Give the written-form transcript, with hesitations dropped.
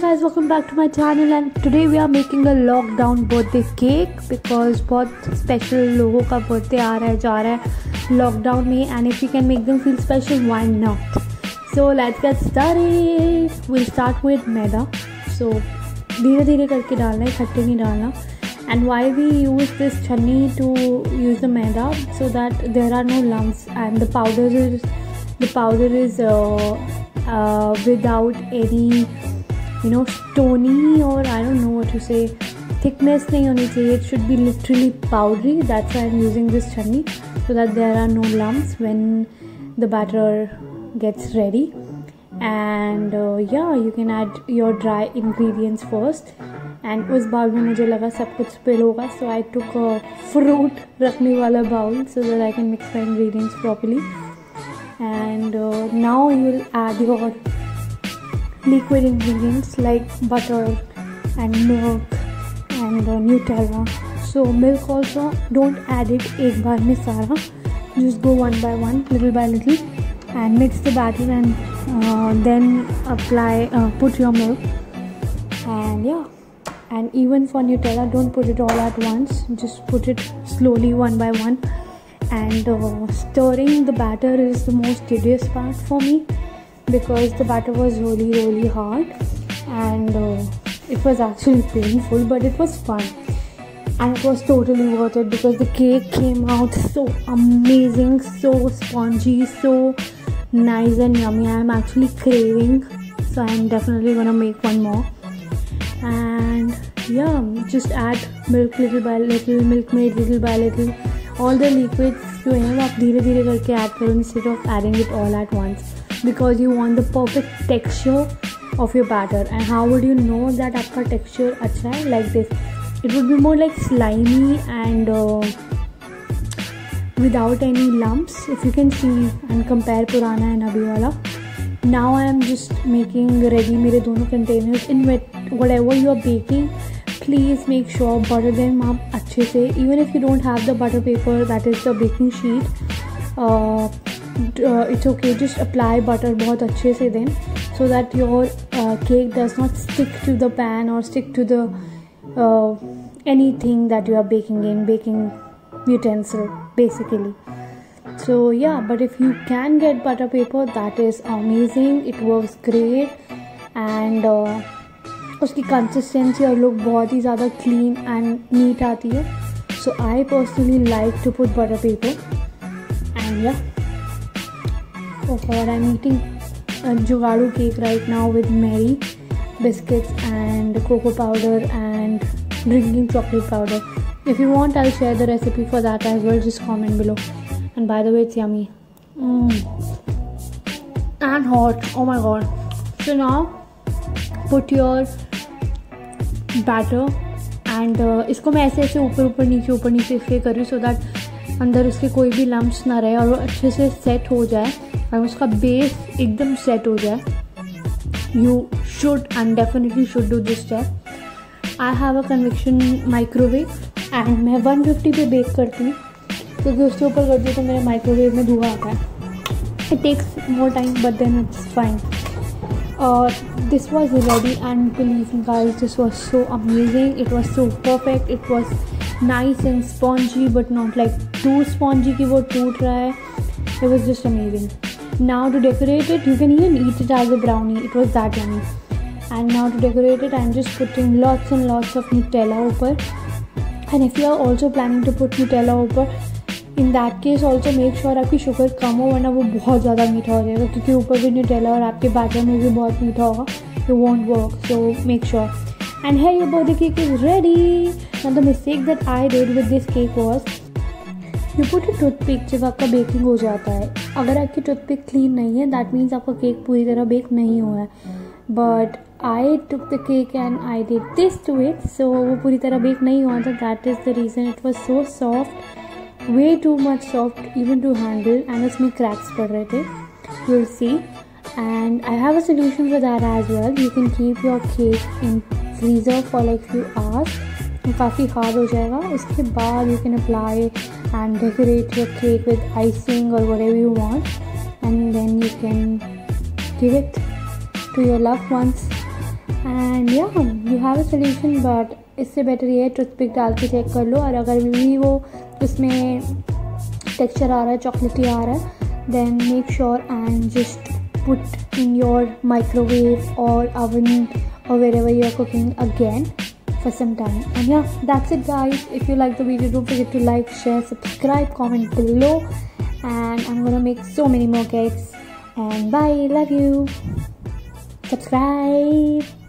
guys, welcome back to my channel and today we are making a lockdown birthday cake because बहुत special लोगों का birthday आ रहा है जा रहा है lockdown में and if we can make them feel special, why not? So let's get started. We'll start with maida. So धीरे धीरे करके डालना है, इकट्ठे नहीं डालना. And why we use this chutney to use the maida so that there are no lumps and the powder is without any stony or I don't know what to say, thickness नहीं होनी चाहिए. It should be literally powdery. That's why I'm using this chutney so that there are no lumps when the batter gets ready. And you can add your dry ingredients first. And उस bowl में मुझे लगा सब कुछ spill होगा, so I took a fruit रखने वाला bowl so that I can mix my ingredients properly. And now you will add your liquid ingredients like butter and milk and Nutella. So milk also don't add it एक बार में सारा, just go one by one, little by little, and mix the batter and then put your milk. And even for Nutella, don't put it all at once, just put it slowly one by one. And stirring the batter is the most tedious part for me because the batter was really hard and it was actually painful, but it was fun and it was totally worth it because the cake came out so amazing, so spongy, so nice and yummy. I am actually craving, so I am definitely gonna make one more. And just add milk little by little, Milkmaid little by little. All the liquids जो है वो आप धीरे धीरे करके add करो instead of adding it all at once because you want the perfect texture of your batter. And how would you know that आपका texture अच्छा है? Like this, it would be more like slimy and without any lumps. If you can see and compare पुराना and अभी वाला. Now I am just making ready मेरे दोनों containers. In whatever you are baking, please make sure butter them up अच्छे से. Even if you don't have the butter paper, that is the baking sheet, it's okay, just apply butter बहुत अच्छे से then so that your cake does not stick to the pan or stick to the anything that you are baking in, baking utensil basically. So but if you can get butter paper, that is amazing, it works great. And उसकी consistency और look बहुत ही ज़्यादा clean and neat आती है. So I personally like to put butter paper. And I am eating जुगाड़ू cake right now with Marie biscuits and cocoa powder and drinking chocolate powder. If you want, I'll share the recipe for that as well, just comment below. And by the way, it's yummy and hot. Oh my god. So now put your batter and इसको मैं ऐसे ऊपर नीचे इसलिए कर रही हूँ so that अंदर उसके कोई भी लम्प्स ना रहे और वो अच्छे से सेट हो जाए और उसका बेस एकदम सेट हो जाए. You should and definitely should do this step. I have a convection microwave and मैं 150 पे बेक करती हूँ क्योंकि उसके ऊपर करती हूँ तो मेरे माइक्रोवेव में धुआं आता है. It takes more time but then it's fine. This was ready and believe me guys, this was so amazing. It was so perfect. It was nice and spongy but not like too spongy कि वो टूट रहा है. It was just amazing. Now to decorate it, you can even eat it as a brownie. It was that yummy. And now to decorate it, I'm just putting lots and lots of Nutella ऊपर. And if you are also planning to put Nutella ऊपर, in that case also make sure आपकी sugar कम हो वरना वो बहुत ज़्यादा मीठा हो जाएगा क्योंकि ऊपर भी Nutella और आपके बैटर में भी बहुत मीठा होगा. It won't work, so make sure. And here your birthday cake is ready. Now the mistake that I did with this cake was you put a toothpick जब आपका बेकिंग हो जाता है. अगर आपकी टूथपिक क्लीन नहीं है that means आपका केक पूरी तरह बेक नहीं हुआ है. But I took the cake and I did this to it, so वो पूरी तरह बेक नहीं हुआ था. That is the reason it was so soft. Way too much soft even to handle and उसमें cracks पड़ रहे थे. You'll see. And I have a solution for that as well. You can keep your cake in freezer for like few hours. वो काफ़ी hard हो जाएगा. उसके बाद you can apply and decorate your cake with icing or whatever you want. And then you can give it to your loved ones एंड या you have a solution, but इससे better ये है टूथपिक डाल के चेक कर लो, और अगर भी वो उसमें टेक्सचर आ रहा है, चॉकलेटी आ रहा है, then make sure and just put in your microwave or oven or wherever you are cooking again for some time. And yeah, that's it guys. If you like the video, don't forget to like, share, subscribe, comment below, and I'm gonna make so many more cakes. And bye, love you. Subscribe.